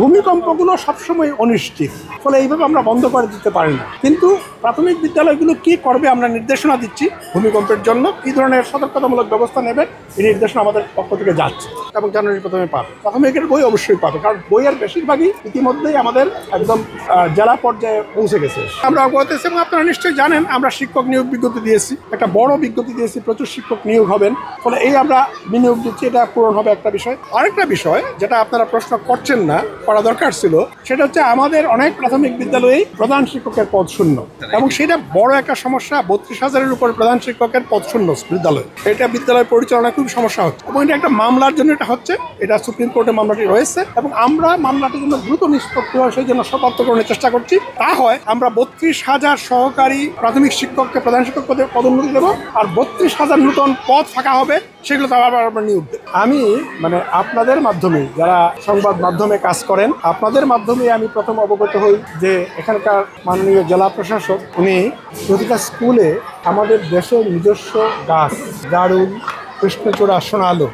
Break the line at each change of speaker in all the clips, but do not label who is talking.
ভূমিকম্পগুলো সবসময় অনিশ্চিত, ফলে এইভাবে আমরা বন্ধ করে দিতে পারি না। কিন্তু প্রাথমিক বিদ্যালয়গুলো কি করবে আমরা নির্দেশনা দিচ্ছি, ভূমিকম্পের জন্য কী ধরনের সতর্কতামূলক ব্যবস্থা নেবে এই নির্দেশনা আমাদের পক্ষ থেকে যাচ্ছে এবং জানুয়ারি প্রথমে পাবে। প্রাথমিকের বই অবশ্যই পাবে, কারণ বইয়ের বেশিরভাগই ইতিমধ্যেই আমাদের একদম জেলা পর্যায়ে পৌঁছে গেছে। আমরা অবগত আছি এবং আপনারা নিশ্চয়ই জানেন আমরা শিক্ষক নিয়োগ বিজ্ঞপ্তি দিয়েছি, একটা বড় বিজ্ঞপ্তি দিয়েছি, প্রচুর শিক্ষক নিয়োগ হবেন, ফলে এই আমরা বিনিয়োগ দিচ্ছি, এটা পূরণ হবে একটা বিষয়। আরেকটা বিষয় যেটা আপনারা প্রশ্ন করছেন না, করা দরকার ছিল, সেটা হচ্ছে আমাদের অনেক প্রাথমিক বিদ্যালয়েই প্রধান শিক্ষকের পদ শূন্য এবং সেটা বড় একটা সমস্যা। 32,000-এর উপরে প্রধান শিক্ষকের পদ শূন্য বিদ্যালয়, এটা বিদ্যালয় পরিচালনায় খুব সমস্যা হচ্ছে এবং এটা একটা মামলার জন্য এটা হচ্ছে, এটা সুপ্রিম কোর্টে মামলাটি রয়েছে এবং আমরা মামলাটির জন্য দ্রুত নিষ্পত্তি হয় সেই জন্য সতর্ককরণের চেষ্টা করছি। তা হয় আমরা 32,000 সহকারী প্রাথমিক শিক্ষককে প্রধান শিক্ষক পদে পদোন্নতি দেবো আর 32,000 নতুন পদ ফাঁকা হবে, সেগুলো তো আবার আমরা নিয়োগ দেব। আমি আপনাদের মাধ্যমে, যারা সংবাদ মাধ্যমে কাজ করেন, আপনাদের মাধ্যমে আমি প্রথম অবগত হই যে এখানকার মাননীয় জেলা প্রশাসক উনি প্রতিটা স্কুলে আমাদের দেশের নিজস্ব গাছ, জারুল, কৃষ্ণচূড়া, সোনালু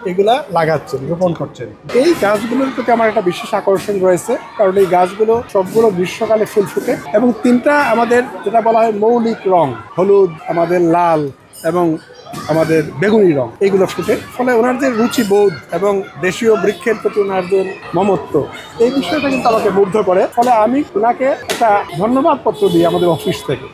এগুলা লাগাচ্ছেন, রোপণ করছেন। এই গাছগুলোর প্রতি আমার একটা বিশেষ আকর্ষণ রয়েছে, কারণ এই গাছগুলো সবগুলো গ্রীষ্মকালে ফুল ফুটে এবং তিনটা আমাদের যেটা বলা হয় মৌলিক রং, হলুদ, আমাদের লাল এবং আমাদের বেগুনি রং, এইগুলো ফুটে। ফলে ওনাদের রুচিবোধ এবং দেশীয় বৃক্ষের প্রতি ওনাদের মমত্ব, এই বিষয়টা কিন্তু আমাকে মুগ্ধ করে। ফলে আমি ওনাকে একটা ধন্যবাদ পত্র দিই আমাদের অফিস থেকে।